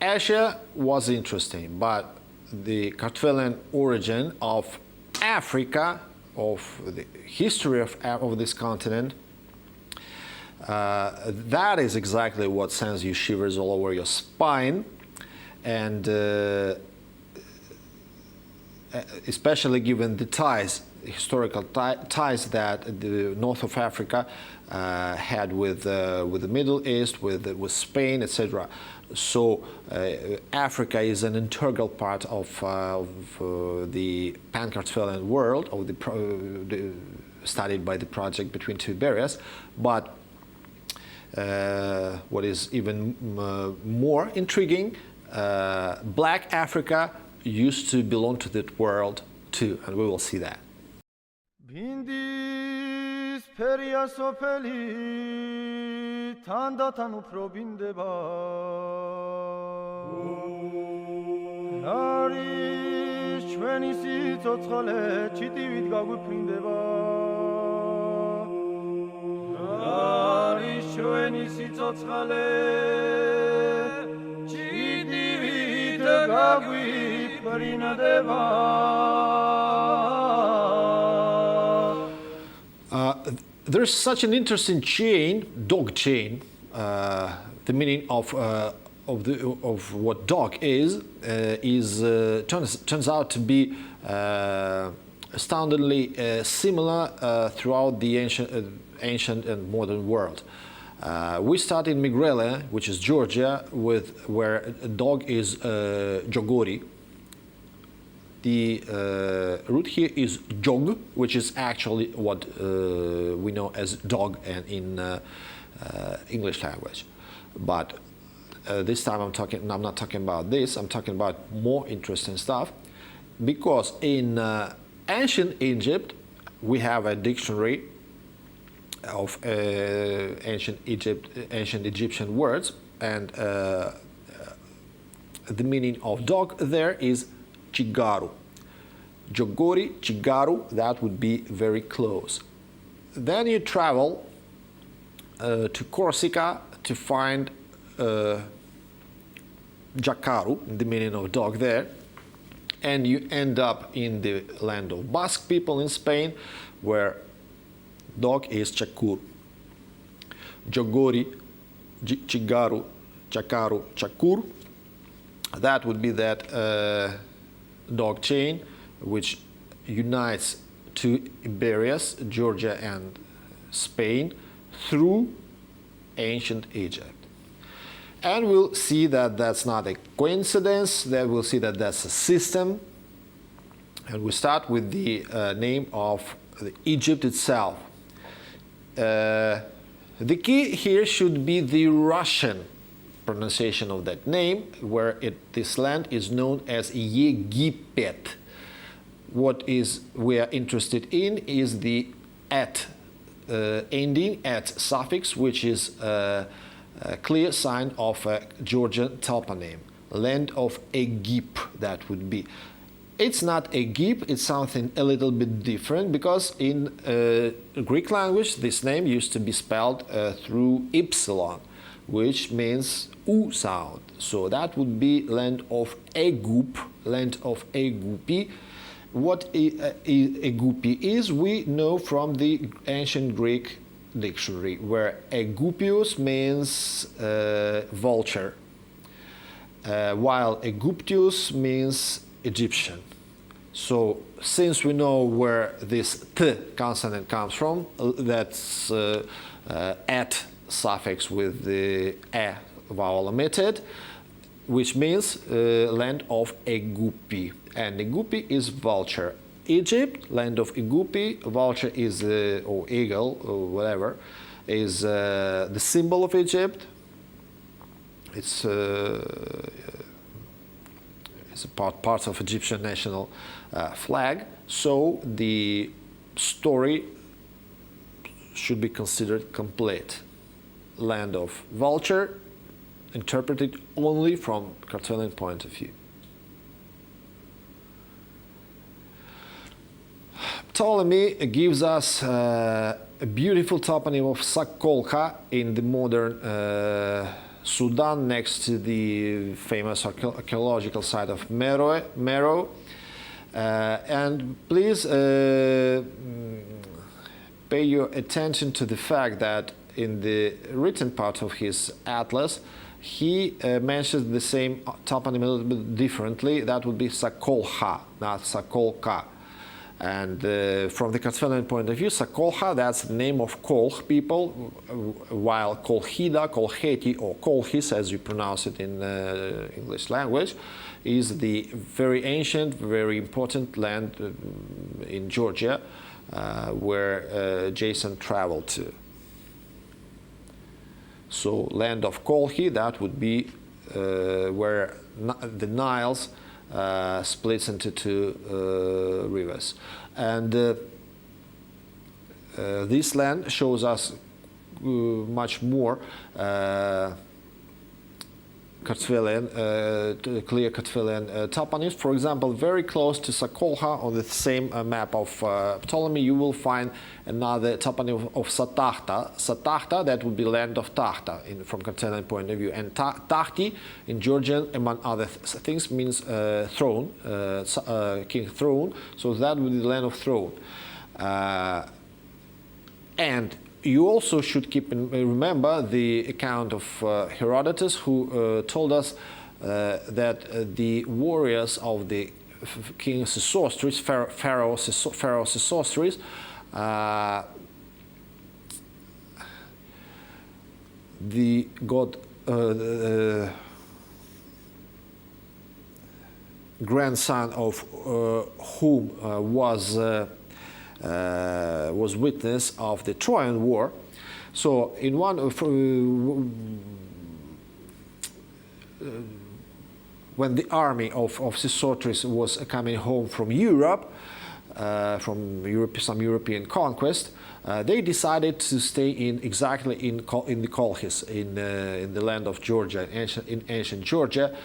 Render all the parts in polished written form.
Asia was interesting, but the Kartvelian origin of Africa, of the history of this continent, that is exactly what sends you shivers all over your spine, and especially given the ties, historical ties that the north of Africa had with the Middle East, with Spain, etc. So Africa is an integral part of the pan-Kartvelian world, of studied by the project Between Two Iberias. But what is even more intriguing, Black Africa used to belong to that world too, and we will see that. There's such an interesting chain, dog chain. The meaning of what dog is turns out to be astoundingly similar throughout the ancient and modern world. We start in Migrelia, which is Georgia, where a dog is jogori. The root here is jog, which is actually what we know as dog and in English language. But this time I'm not talking about this. I'm talking about more interesting stuff, because in ancient Egypt we have a dictionary of ancient Egyptian words, and the meaning of dog there is chigaru. Jogori, chigaru, that would be very close. Then you travel to Corsica to find jakaru, the meaning of dog there, and you end up in the land of Basque people in Spain, where dog is chakur. Jogori, chigaru, chakaru, chakur, that would be that dog chain which unites two Iberias, Georgia and Spain, through ancient Egypt. And we'll see that that's not a coincidence, that we'll see that that's a system. And we start with the name of Egypt itself. The key here should be the Russian pronunciation of that name, where this land is known as Yegipet. What we are interested in is the at ending, at suffix, which is a clear sign of a Georgian toponym, land of Egypt, that would be. It's not Egypt, it's something a little bit different, because in Greek language this name used to be spelled through ypsilon, which means U sound. So that would be land of Egup, land of Egupi. What Egupi is, we know from the ancient Greek dictionary, where Egupius means vulture, while Aegyptius means Egyptian. So since we know where this T consonant comes from, that's at suffix with the E vowel omitted, which means land of Egupi. And Egupi is vulture. Egypt, land of Egupi, vulture is, or eagle, or whatever, is the symbol of Egypt. It's a part of Egyptian national flag. So the story should be considered complete. Land of vulture, interpreted only from Kartvelian point of view. Ptolemy gives us a beautiful toponym of Sakolka in the modern Sudan, next to the famous archaeological site of Meroe. And please pay your attention to the fact that in the written part of his atlas, he mentions the same toponym a little bit differently. That would be Sakolha, not Sakolka. And from the Kartvelian point of view, Sakolha, that's the name of Kolch people, while Kolchida, Kolcheti, or Kolchis, as you pronounce it in English language, is the very ancient, very important land in Georgia where Jason traveled to. So land of Kolchi, that would be where the Niles splits into two rivers. And this land shows us much more Kartvelian, clear Kartvelian toponyms. For example, very close to Sakolha on the same map of Ptolemy, you will find another toponym of Satahta. Satahta, that would be land of Tahta from Kartvelian point of view. And Tahti in Georgian, among other things, means throne, king throne. So that would be the land of throne. And you also should remember the account of Herodotus, who told us that the warriors of the king Sesostris, Pharaoh Sesostris, the god, grandson of whom was witness of the Trojan War. So in one when the army of Sesostris was coming home from Europe, some European conquest, they decided to stay exactly in the Kolchis, in the land of Georgia, in ancient Georgia.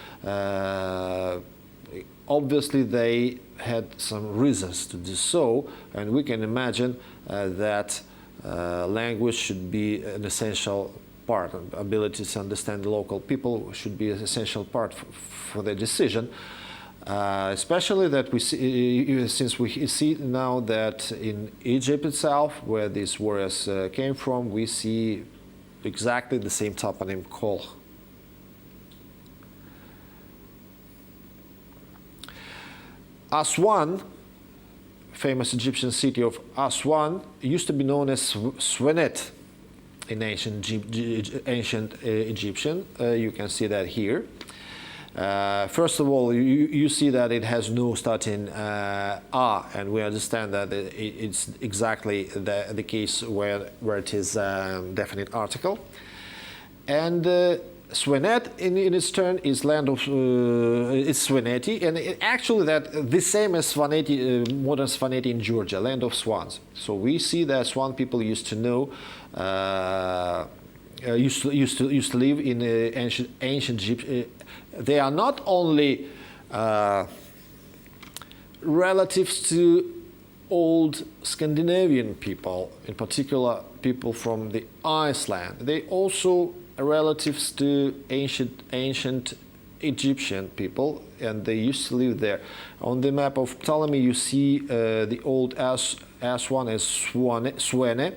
Obviously, they had some reasons to do so, and we can imagine that language should be an essential part. Ability to understand the local people should be an essential part for their decision. Especially that we see, since we see now that in Egypt itself, where these warriors came from, we see exactly the same toponym, Kol. Aswan, famous Egyptian city of Aswan, used to be known as Swenet in ancient Egyptian. You can see that here. First of all, you see that it has no starting A, and we understand that it's exactly the case where it is definite article. And Swenet, in its turn, is land of it's Swaneti, and actually that the same as Svaneti, modern Svaneti in Georgia, land of swans. So we see that Swan people used to know, used to live in ancient Egypt. They are not only relatives to old Scandinavian people, in particular people from the Iceland. They also relatives to ancient Egyptian people, and they used to live there. On the map of Ptolemy, you see the old Aswan as Swene,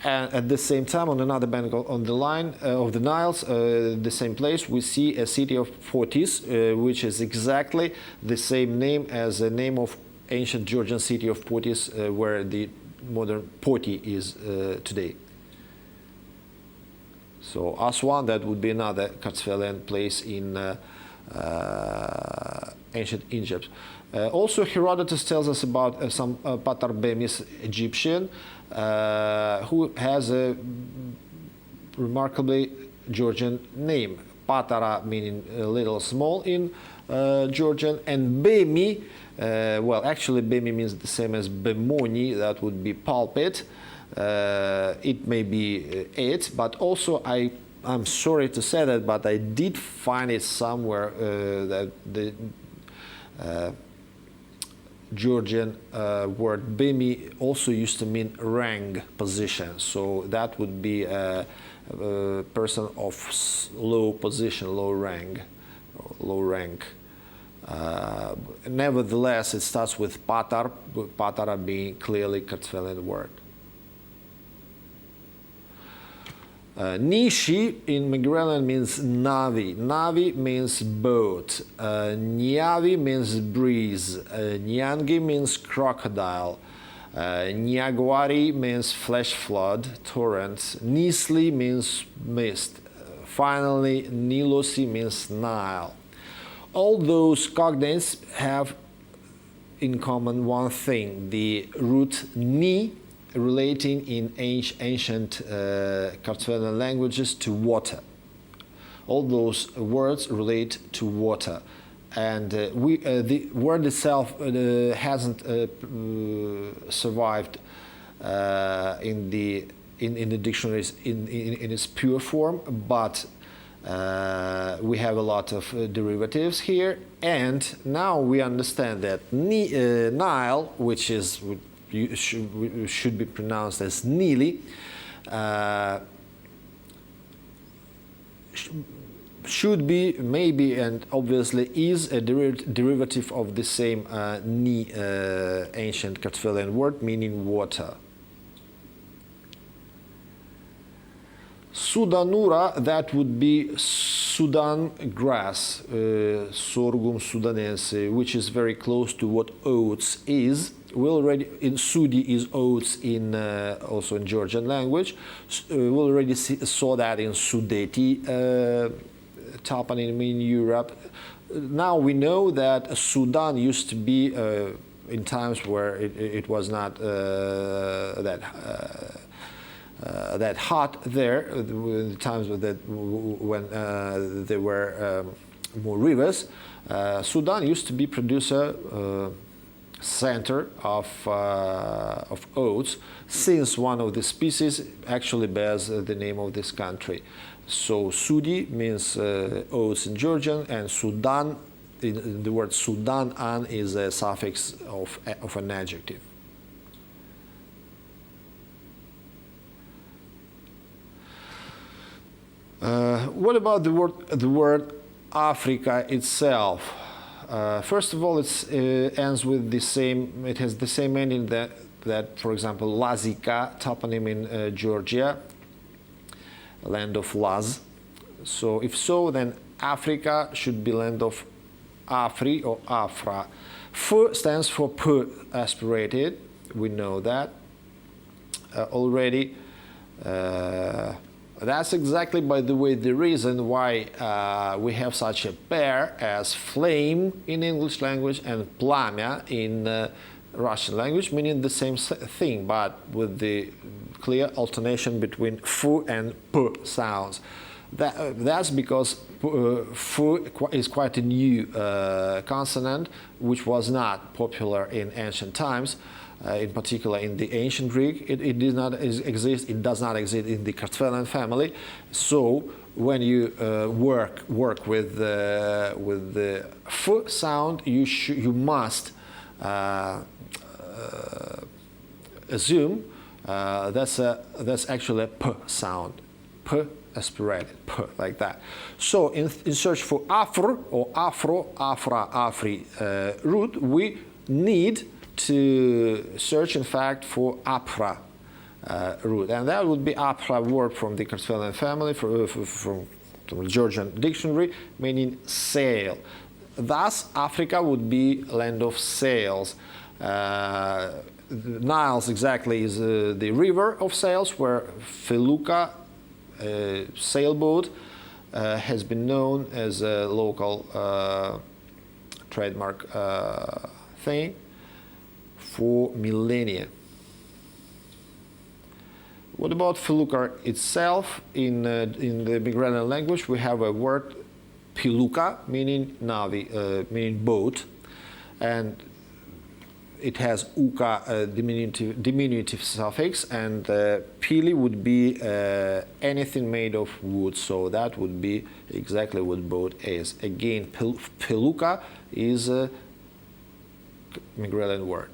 and at the same time, on another bank on the line of the Niles, the same place, we see a city of Potis, which is exactly the same name as the name of ancient Georgian city of Potis, where the modern Poti is today. So Aswan, that would be another Kartvelian place in ancient Egypt. Also, Herodotus tells us about some Patarbemis Egyptian who has a remarkably Georgian name. Patara meaning little, small in Georgian, and Bemi, well, actually Bemi means the same as Bemoni, that would be pulpit. It may be it, but also I'm sorry to say that, but I did find it somewhere that the Georgian word bemi also used to mean rank, position. So that would be person of low position, low rank. Nevertheless, it starts with patar, patara being clearly Kartvelian word. Nishi in Megrelian means navi. Navi means boat. Nyavi means breeze. Nyangi means crocodile. Nyaguari means flash flood, torrent. Nisli means mist. Finally, Nilosi means Nile. All those cognates have in common one thing, the root ni, relating in ancient Kartvelian languages to water. All those words relate to water. And the word itself hasn't survived in the dictionaries in its pure form, but we have a lot of derivatives here, and now we understand that Nile, which is should be pronounced as Nili, should be, maybe, and obviously is a derivative of the same Ni ancient Kartvelian word meaning water. Sudanura, that would be Sudan grass, Sorghum sudanense, which is very close to what oats is. We already, in Sudi is oats in also in Georgian language. We already saw that in Sudeti toponym in Europe. Now we know that Sudan used to be in times where it was not that hot there, the times when there were more rivers. Sudan used to be producer center of oats, since one of the species actually bears the name of this country. So Sudi means oats in Georgian, and Sudan, the word Sudan an is a suffix of an adjective. What about the word Africa itself? First of all, it ends with the same. It has the same ending that, for example, Lazika, toponym in Georgia, land of Laz. So, if so, then Africa should be land of Afri or Afra. F stands for P, aspirated. We know that already. That's exactly, by the way, the reason why we have such a pair as flame in English language and plamya in Russian language, meaning the same thing, but with the clear alternation between f and p sounds. That's because f is quite a new consonant, which was not popular in ancient times. In particular, in the ancient Greek, it did not exist. It does not exist in the Kartvelian family. So when you work with the f sound, you must assume that's actually a p sound, p aspirated, p, like that. So in search for afr or afro, afra, afri root, we need to search, in fact, for apra root, and that would be apra word from the Kartvelian family, from the Georgian dictionary, meaning sail. Thus, Africa would be land of sails. Niles exactly is the river of sails, where felucca, sailboat, has been known as a local trademark thing for millennia. What about felucca itself? In the Megrelian language, we have a word piluka, meaning navi, meaning boat, and it has uka, diminutive suffix, and pili would be anything made of wood, so that would be exactly what boat is. Again, piluka is a Megrelian word.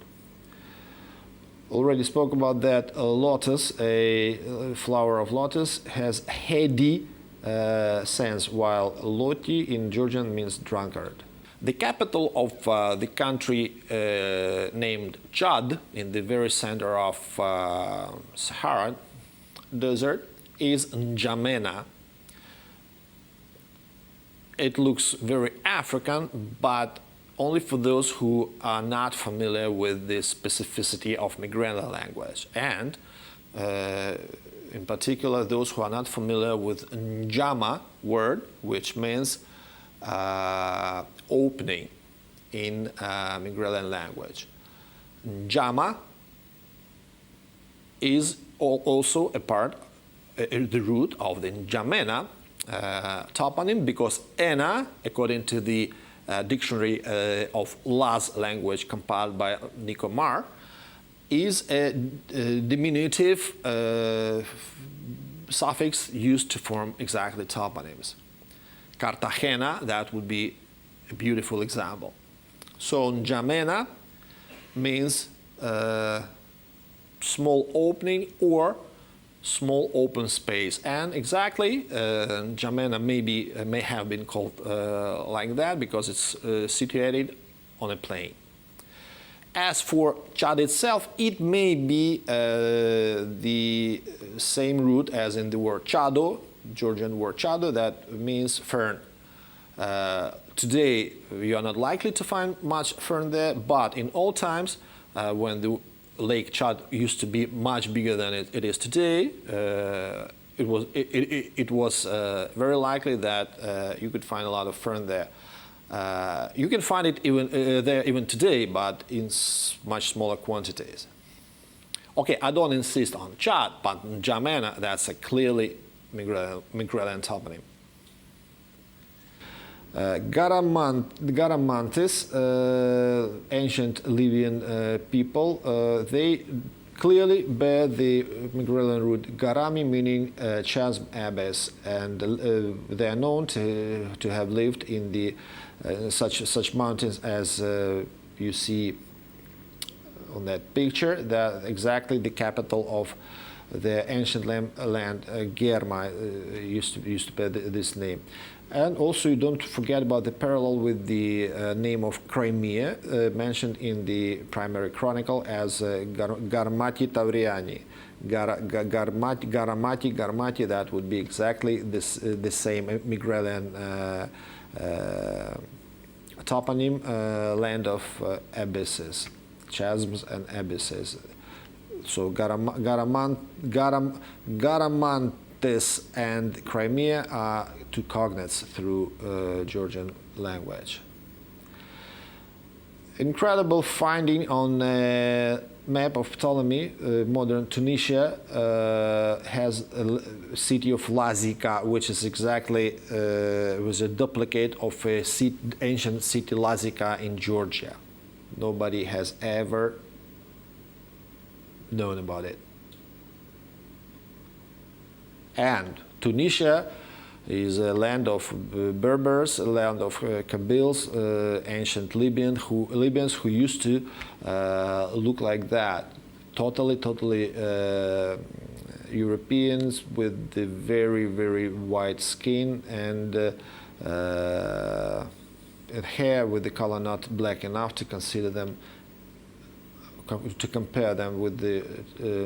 Already spoke about that. Lotus, a flower of lotus, has heady sense, while loti in Georgian means drunkard. The capital of the country named Chad, in the very center of Sahara Desert, is N'Djamena. It looks very African, but only for those who are not familiar with the specificity of Migrela language, and in particular those who are not familiar with N'Djama word, which means opening in Migrelan language. N'Djama is also a part, the root of the N'Djamena toponym, because Ena, according to the dictionary of Laz language compiled by Nico Mar, is a diminutive suffix used to form exactly toponyms. Cartagena, that would be a beautiful example. So N'Djamena means small opening or small open space, and exactly N'Djamena may have been called like that because it's situated on a plain. As for Chad itself, it may be the same root as in the word chado, Georgian word chado, that means fern. Today you are not likely to find much fern there, but in old times, when the Lake Chad used to be much bigger than it is today, it was very likely that you could find a lot of fern there. You can find it there even today, but in much smaller quantities. Okay, I don't insist on Chad, but N'Djamena, that's a clearly Migrelan toponym. Garamantes, ancient Libyan people, they clearly bear the Migrelan root garami, meaning chasm abyss, and they are known to have lived in the such mountains as you see on that picture. That exactly the capital of the ancient land Germa used to bear this name. And also, you don't forget about the parallel with the name of Crimea, mentioned in the primary chronicle as Garmati Tauriani. Garmati, that would be exactly the same Migrelan toponym, land of abysses, chasms and abysses. So Garamantes and Crimea are two cognates through Georgian language. Incredible finding on a map of Ptolemy. Modern Tunisia has a city of Lazika, which is exactly was a duplicate of a ancient city Lazika in Georgia. Nobody has ever known about it. And Tunisia is a land of Berbers, a land of Kabyles, ancient Libyans who used to look like that. Totally Europeans with the very white skin and hair with the color not black enough to consider them, to compare them with the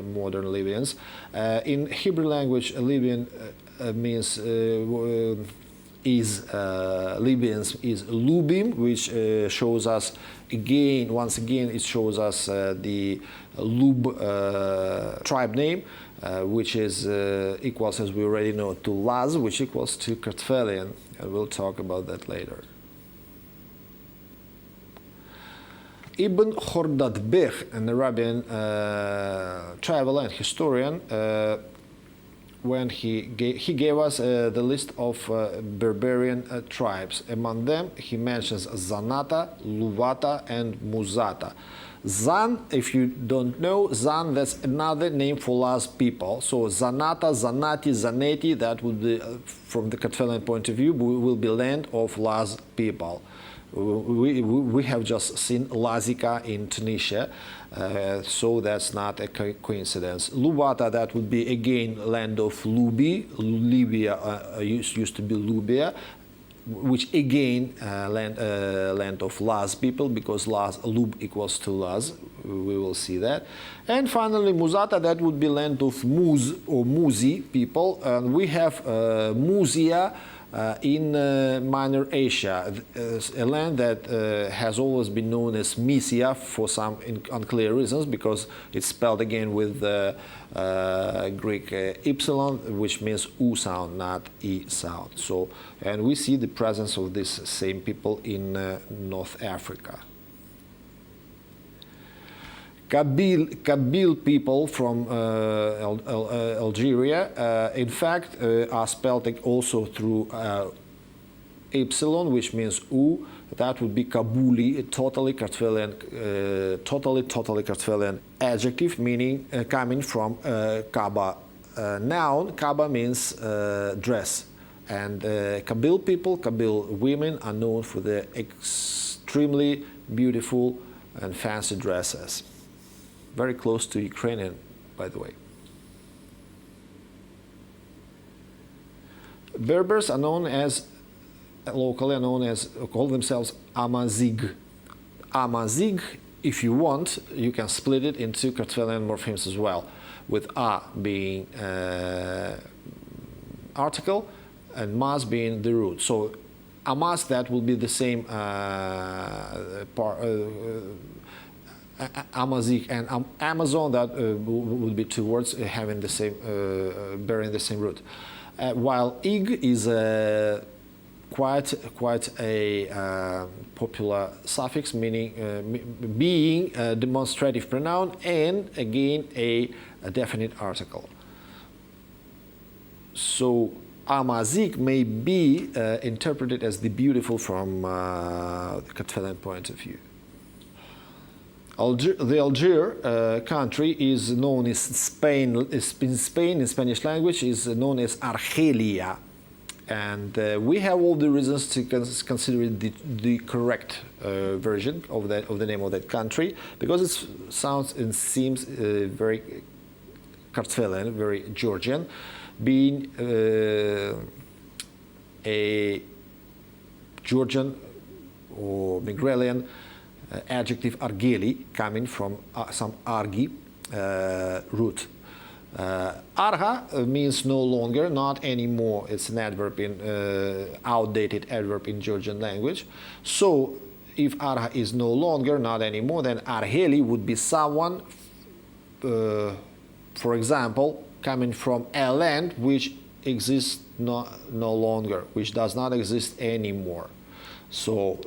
modern Libyans. In Hebrew language, Libyan means Libyans is Lubim, which shows us once again it shows us the Lub tribe name, which is equals, as we already know, to Laz, which equals to Kartvelian, and we'll talk about that later. Ibn Khordadbeh, an Arabian traveler and historian, when he gave us the list of Berberian tribes. Among them, he mentions Zanata, Luvata, and Muzata. Zan, if you don't know, Zan, that's another name for Laz people. So Zanata, Zanati, Zaneti, that would be, from the Kartvelian point of view, will be land of Laz people. We have just seen Lazika in Tunisia, so that's not a coincidence. Lubata, that would be again land of Lubi. Libya used to be Lubia, which again land of Laz people, because Lub equals to Laz. We will see that. And finally Muzata, that would be land of Muz or Muzi people, and we have Muzia in Minor Asia, a land that has always been known as Mysia for some unclear reasons, because it's spelled again with the Greek ypsilon, which means U sound, not E sound. So, and we see the presence of these same people in North Africa. Kabyle people from Algeria, in fact, are spelled also through ypsilon, which means U. That would be Kabuli, a totally Kartvelian adjective, meaning coming from Kaba. Noun, Kaba means dress. And Kabyle people, Kabyle women, are known for their extremely beautiful and fancy dresses. Very close to Ukrainian, by the way. Berbers are known as, locally known as, call themselves Amazigh. Amazigh, if you want, you can split it into Kartvelian morphemes as well, with A being article and mas being the root. So Amaz, that will be the same Amazigh, and Amazon, that would be two words having the same, bearing the same root. While ig is quite a popular suffix, meaning being a demonstrative pronoun and again a definite article. So Amazigh may be interpreted as the beautiful from the Kartvelian point of view. The Algiers country is known as Spain. In Spain, in Spanish language, is known as Argelia, and we have all the reasons to consider it the correct version of the name of that country, because it sounds and seems very Kartvelian, very Georgian, being a Georgian or Megrelian adjective argeli, coming from some argi root. Arha means no longer, not anymore. It's an adverb in outdated adverb in Georgian language. So if arha is no longer, not anymore, then argeli would be someone, for example, coming from a land which exists no longer, which does not exist anymore. So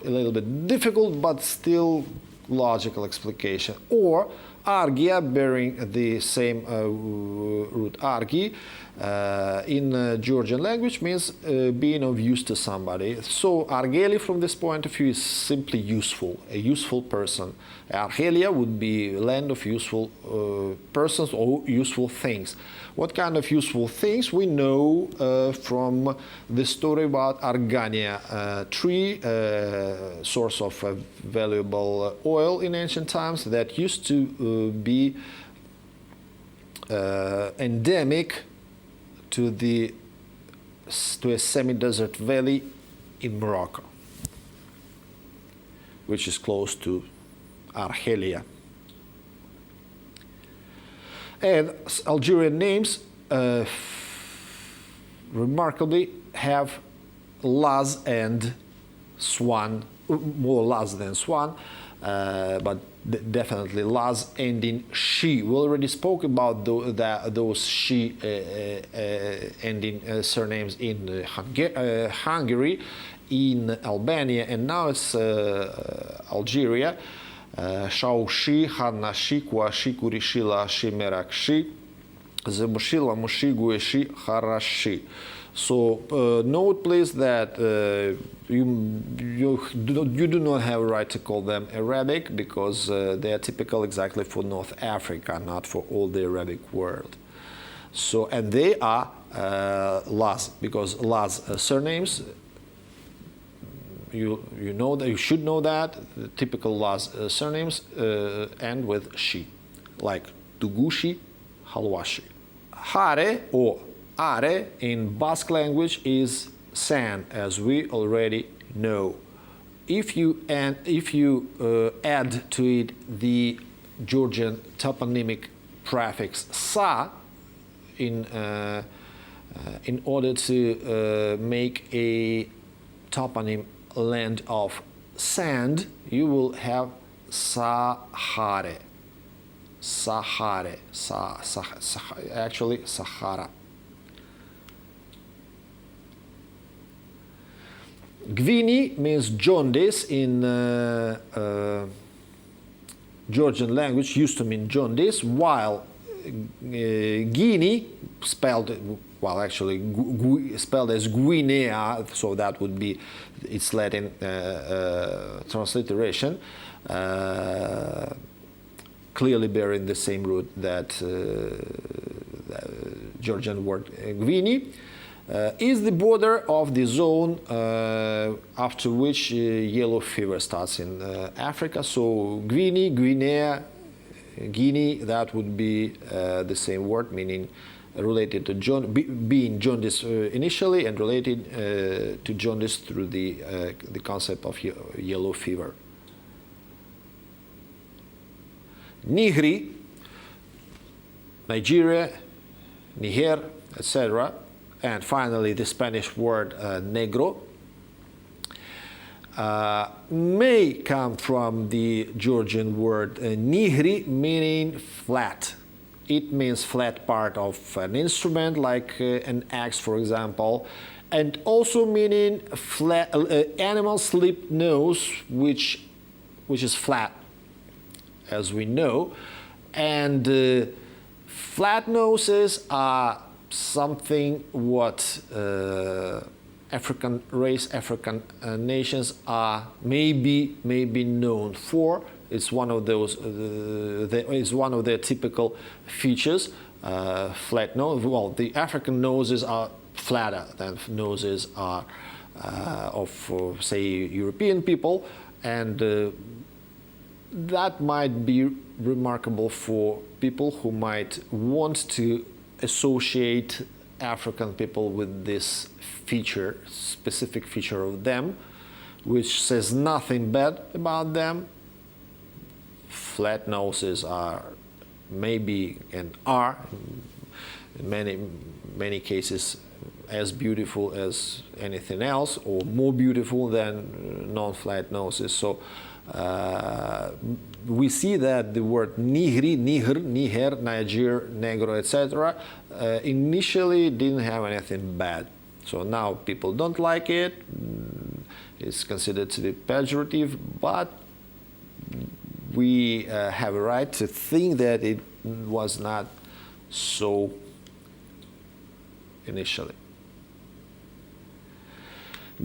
a little bit difficult, but still logical explication. Or argia, bearing the same root argi, in Georgian language means being of use to somebody. So argeli from this point of view is simply useful, a useful person. Argelia would be land of useful persons or useful things. What kind of useful things? We know from the story about Argania tree, source of valuable oil in ancient times, that used to be endemic to a semi-desert valley in Morocco, which is close to Argelia. And Algerian names remarkably have Laz and Swan, more Laz than Swan, but definitely Laz ending she. We already spoke about those she ending surnames in Hungary, in Albania, and now it's Algeria. Shaushi, Hanashi, Kwashi, Kurishila, Shimerakshi, Zemushila, Mushi, Gueshi, Harashi. So note please that you do not have a right to call them Arabic, because they are typical exactly for North Africa, not for all the Arabic world. So, and they are Laz, because Laz surnames, you know that, you should know that the typical Laz surnames end with shi, like Tugushi, Halwashi. Hare or Are in Basque language is sand, as we already know. If you add to it the Georgian toponymic prefix sa in order to make a toponym land of sand, you will have Sahare. Sahare, actually Sahara. Gvini means jaundice in Georgian language, used to mean jaundice, while Guinea, spelled spelled as Guinea, so that would be its Latin transliteration, clearly bearing the same root that the Georgian word Gvini, is the border of the zone after which yellow fever starts in Africa. So Guinea, Guinea, Guinea, that would be the same word, meaning related to being jaundice initially, and related to jaundice through the concept of yellow fever. Nigri, Nigeria, Niger, etc. And finally, the Spanish word negro may come from the Georgian word nihri, meaning flat. It means flat part of an instrument, like an axe, for example, and also meaning flat, animal slip nose, which is flat, as we know. And flat noses are something what African nations are maybe known for. It's one of those. It's one of their typical features. Flat nose. Well, the African noses are flatter than noses are of, say, European people, and that might be remarkable for people who might want to associate African people with this feature, specific feature of them, which says nothing bad about them. Flat noses are maybe and are in many cases as beautiful as anything else, or more beautiful than non-flat noses. So we see that the word nihri, niher, Niger, negro, etc. Initially didn't have anything bad. So now people don't like it. It's considered to be pejorative, but we have a right to think that it was not so initially.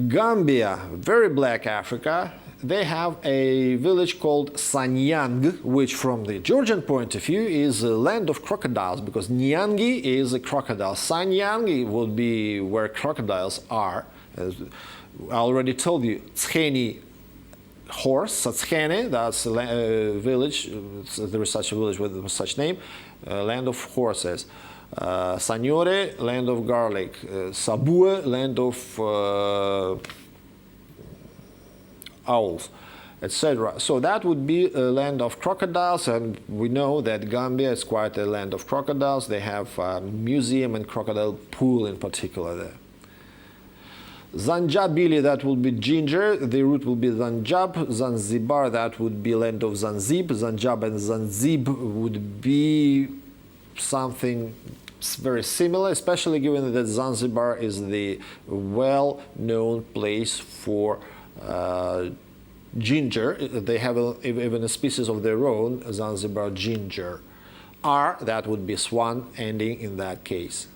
Gambia, very black Africa. They have a village called Sanyang, which from the Georgian point of view is a land of crocodiles, because Nyangi is a crocodile. Sanyang would be where crocodiles are. As I already told you, Tskeni horse, Satskene, that's a village, there is such a village with such name, land of horses. Sanyore, land of garlic. Sabue, land of owls, etc. So that would be a land of crocodiles, and we know that Gambia is quite a land of crocodiles. They have a museum and crocodile pool in particular there. Zanjabili, that would be ginger, the root will be Zanjab. Zanzibar, that would be land of Zanzib. Zanjab and Zanzib would be something very similar, especially given that Zanzibar is the well-known place for ginger. They have even a species of their own, Zanzibar ginger. R, that would be swan, ending in that case.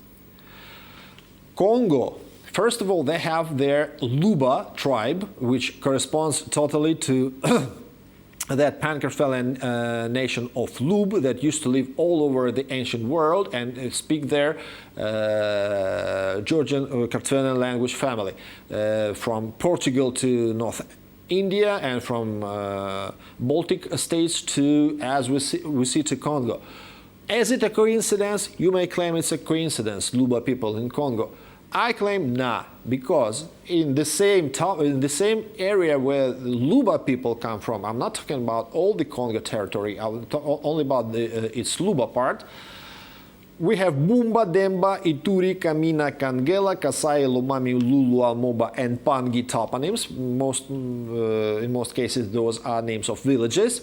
Congo. First of all, they have their Luba tribe, which corresponds totally to that Pan-Kartvelian nation of Lub that used to live all over the ancient world and speak their Georgian Kartvelian language family, from Portugal to North India and from Baltic states to, as we see to Congo. Is it a coincidence? You may claim it's a coincidence, Luba people in Congo. I claim nah, because in the same area where the Luba people come from, I'm not talking about all the Congo territory, I'm only about its Luba part. We have Bumba, Demba, Ituri, Kamina, Kangela, Kasai, Lomami, Lulu, Almoba, and Pangi toponyms. In most cases, those are names of villages,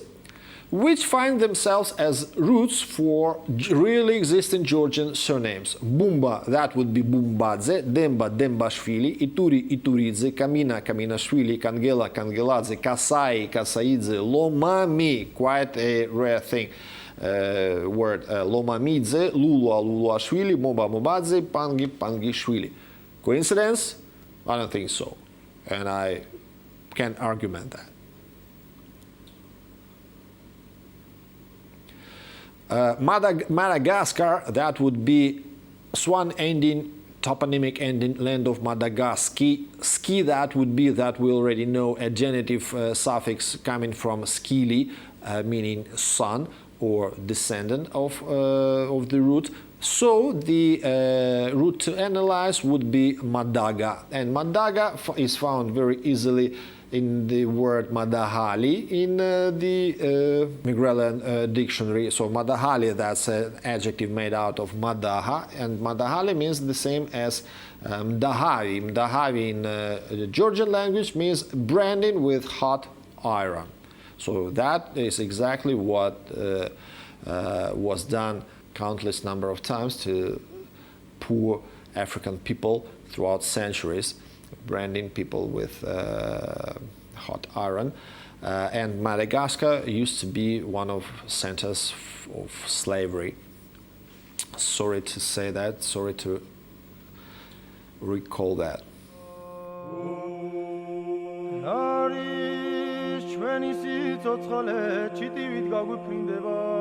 which find themselves as roots for really existing Georgian surnames. Bumba, that would be Bumbadze, Demba, Dembashvili, Ituri, Ituridze, Kamina, Kaminashvili, Kangela, Kangeladze, Kasai, Kasaidze, Lomami, quite a rare thing. Word Lomamidze, Lulua, Luluashvili, Moba, Mobadze, Pangi, Pangishvili. Coincidence? I don't think so. And I can't argument that. Madagascar, that would be Swan ending, toponymic ending, land of Madagascar. Ski, that would be, that we already know, a genitive suffix coming from skili, meaning son or descendant of the root. So the root to analyze would be Madaga. And Madaga is found very easily in the word Madahali in the Migrelian dictionary. So Madahali, that's an adjective made out of Madaha, and Madahali means the same as Mdahavi. Mdahavi in the Georgian language means branding with hot iron. So that is exactly what was done countless number of times to poor African people throughout centuries, branding people with hot iron. And Madagascar used to be one of centers of slavery. Sorry to say that, sorry to recall that. Նարիշ չվենիսի ծոցխալե, չիտի վիտ գագուտ պրինդևա